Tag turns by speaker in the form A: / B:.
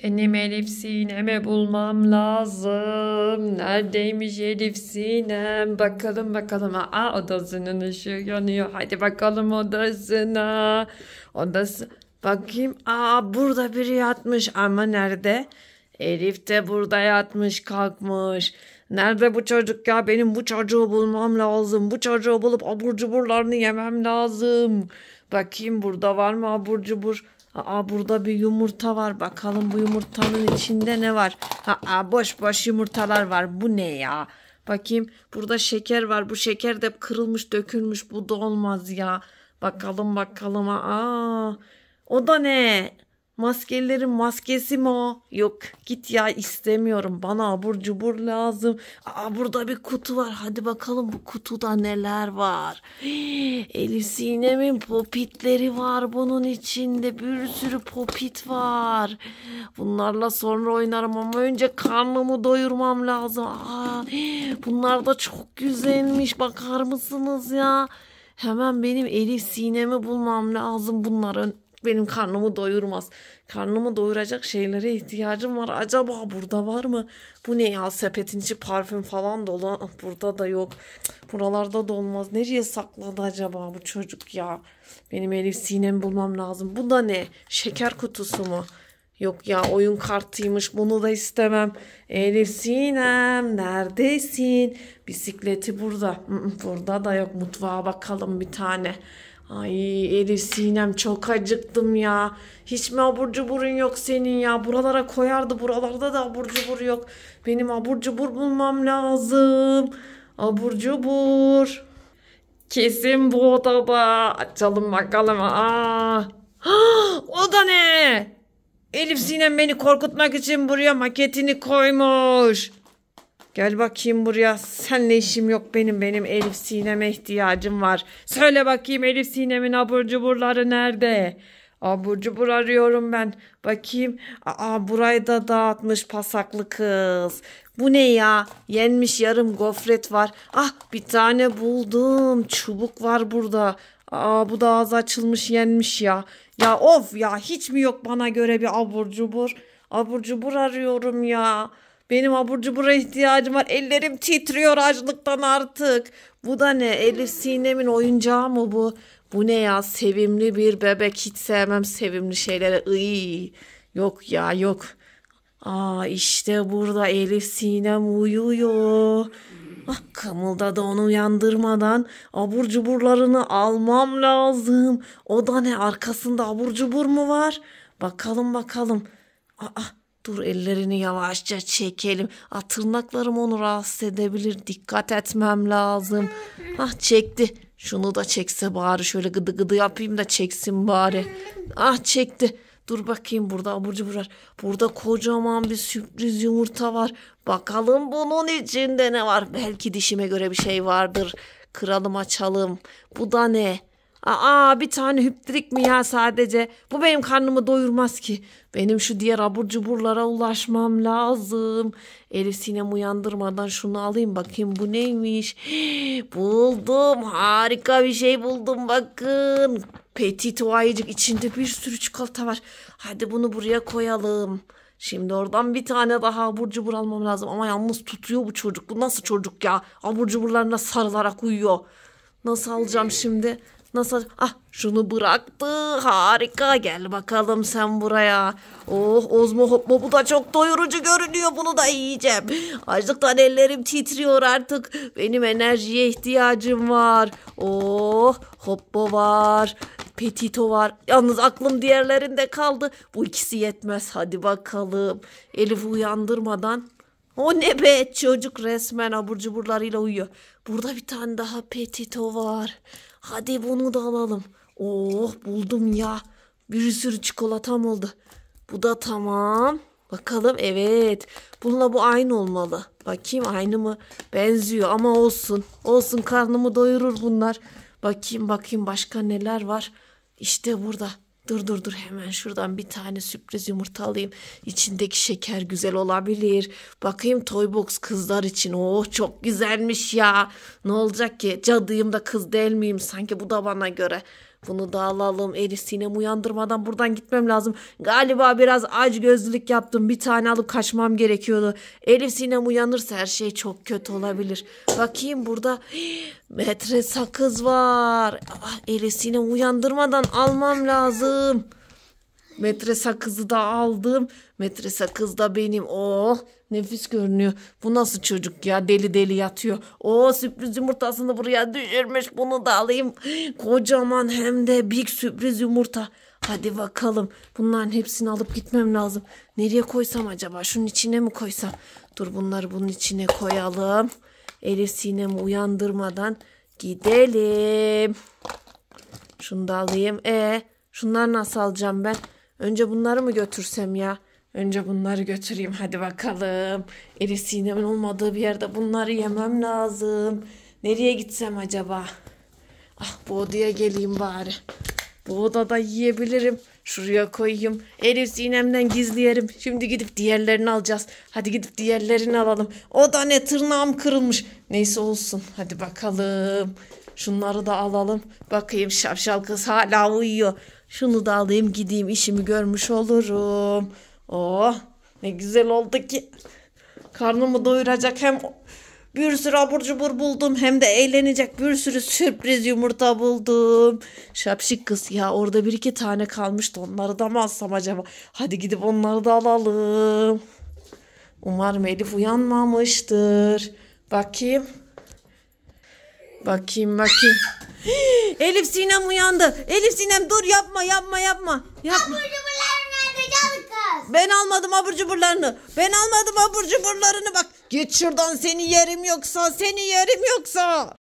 A: Benim Elif Sinem'i bulmam lazım. Neredeymiş Elif Sinem? Bakalım bakalım. Aa, odasının ışığı yanıyor. Hadi bakalım odasına. Odası. Bakayım. Aa, burada biri yatmış. Ama nerede? Elif de burada yatmış kalkmış. Nerede bu çocuk ya? Benim bu çocuğu bulmam lazım. Bu çocuğu bulup abur cuburlarını yemem lazım. Bakayım burada var mı abur cubur? Aa, burada bir yumurta var. Bakalım bu yumurtanın içinde ne var? Boş boş yumurtalar var. Bu ne ya? Bakayım burada şeker var. Bu şeker de kırılmış dökülmüş. Bu da olmaz ya. Bakalım bakalım. O da ne? Maskelerin maskesi mi o? Yok git ya, istemiyorum. Bana abur cubur lazım. Burada bir kutu var. Hadi bakalım bu kutuda neler var. Elif Sinem'in popitleri var bunun içinde. Bir sürü popit var. Bunlarla sonra oynarım ama önce karnımı doyurmam lazım. Bunlar da çok güzelmiş. Bakar mısınız ya? Hemen benim Elif Sinem'i bulmam lazım. Bunların benim karnımı doyurmaz. Karnımı doyuracak şeylere ihtiyacım var. Acaba burada var mı? Bu ne ya? Sepetin içi parfüm falan dolu. Burada da yok. Buralarda da olmaz. Nereye sakladı acaba bu çocuk ya? Benim Elif Sinem'i bulmam lazım. Bu da ne? Şeker kutusu mu? Yok ya, oyun kartıymış. Bunu da istemem. Elif Sinem neredesin? Bisikleti burada. Burada da yok. Mutfağa bakalım bir tane. Ay Elif Sinem, çok acıktım ya. Hiç mi abur cuburun yok senin ya? Buralara koyardı. Buralarda da abur cubur yok. Benim abur cubur bulmam lazım. Abur cubur. Kesin bu odada. Açalım bakalım. O da ne? Elif Sinem beni korkutmak için buraya maketini koymuş. Gel bakayım buraya. Seninle işim yok benim. Benim Elif Sinem'e ihtiyacım var. Söyle bakayım, Elif Sinem'in abur cuburları nerede? Abur cubur arıyorum ben. Bakayım. Burayı da dağıtmış pasaklı kız. Bu ne ya? Yenmiş yarım gofret var. Bir tane buldum. Çubuk var burada. Bu da ağzı açılmış yenmiş ya. Ya of ya, hiç mi yok bana göre bir abur cubur? Abur cubur arıyorum ya. Benim abur cubura ihtiyacım var. Ellerim titriyor açlıktan artık. Bu da ne? Elif Sinem'in oyuncağı mı bu? Bu ne ya? Sevimli bir bebek. Hiç sevmem sevimli şeyleri. Yok ya, yok. İşte burada Elif Sinem uyuyor. Kımıldadı, onu uyandırmadan abur cuburlarını almam lazım. O da ne? Arkasında abur cubur mu var? Bakalım bakalım. Dur, ellerini yavaşça çekelim. Tırnaklarım onu rahatsız edebilir. Dikkat etmem lazım. Çekti. Şunu da çekse bari. Şöyle gıdı gıdı yapayım da çeksin bari. Çekti. Dur bakayım, burada abur cubur var. Burada kocaman bir sürpriz yumurta var. Bakalım bunun içinde ne var? Belki dişime göre bir şey vardır. Kıralım açalım. Bu da ne? Bir tane hüptrik mi ya sadece? Bu benim karnımı doyurmaz ki. Benim şu diğer abur cuburlara ulaşmam lazım. Elif Sinem uyandırmadan şunu alayım bakayım, bu neymiş? Buldum, harika bir şey buldum, bakın. Petito ayıcık, içinde bir sürü çikolata var. Hadi bunu buraya koyalım. Şimdi oradan bir tane daha abur cubur almam lazım. Ama yalnız tutuyor bu çocuk. Bu nasıl çocuk ya? Abur cuburlarına sarılarak uyuyor. Nasıl alacağım şimdi? Nasıl? Şunu bıraktı. Harika. Gel bakalım sen buraya. Ozmo hopmo, bu da çok doyurucu görünüyor. Bunu da yiyeceğim. Açlıktan ellerim titriyor artık. Benim enerjiye ihtiyacım var. Hoppo var. Petito var. Yalnız aklım diğerlerinde kaldı. Bu ikisi yetmez. Hadi bakalım. Elif'i uyandırmadan. O ne be, çocuk resmen abur cuburlarıyla uyuyor. Burada bir tane daha petito var. Hadi bunu da alalım. Buldum ya. Bir sürü çikolatam oldu. Bu da tamam. Bakalım, evet. Bununla bu aynı olmalı. Bakayım aynı mı? Benziyor ama olsun. Olsun, karnımı doyurur bunlar. Bakayım başka neler var. İşte burada. Dur, hemen şuradan bir tane sürpriz yumurta alayım. İçindeki şeker güzel olabilir. Bakayım, Toy Box kızlar için. Çok güzelmiş ya. Ne olacak ki? Cadıyım da kız değil miyim? Sanki bu da bana göre. Bunu da alalım. Elif Sinem uyandırmadan buradan gitmem lazım. Galiba biraz açgözlülük yaptım. Bir tane alıp kaçmam gerekiyordu. Elif Sinem uyanırsa her şey çok kötü olabilir. Bakayım burada metre sakız var. Elif Sinem uyandırmadan almam lazım. Metre sakızı da aldım. Metre sakız da benim. Oh, nefis görünüyor. Bu nasıl çocuk ya? Deli deli yatıyor. Oh, sürpriz yumurtasını buraya düşürmüş. Bunu da alayım. Kocaman hem de büyük sürpriz yumurta. Hadi bakalım. Bunların hepsini alıp gitmem lazım. Nereye koysam acaba? Şunun içine mi koysam? Dur, bunları bunun içine koyalım. Elif Sinem'i uyandırmadan gidelim. Şunu da alayım. Şunları nasıl alacağım ben? Önce bunları mı götürsem ya? Önce bunları götüreyim. Hadi bakalım. Elif Sinem'in olmadığı bir yerde bunları yemem lazım. Nereye gitsem acaba? Bu odaya geleyim bari. Bu odada yiyebilirim. Şuraya koyayım. Elif Sinem'den gizli yerim. Şimdi gidip diğerlerini alacağız. Hadi gidip diğerlerini alalım. O da ne, tırnağım kırılmış. Neyse olsun. Hadi bakalım. Şunları da alalım. Bakayım, şapşal kız hala uyuyor. Şunu da alayım, gideyim, işimi görmüş olurum. Oh, ne güzel oldu ki. Karnımı doyuracak hem bir sürü abur cubur buldum, hem de eğlenecek bir sürü sürpriz yumurta buldum. Şapşik kız ya, orada bir iki tane kalmıştı, onları da mı alsam acaba? Hadi gidip onları da alalım. Umarım Elif uyanmamıştır. Bakayım. Elif Sinem uyandı. Elif Sinem dur, yapma.
B: Abur cuburlar nerede canım kız?
A: Ben almadım abur cuburlarını. Bak, git şuradan, seni yerim yoksa.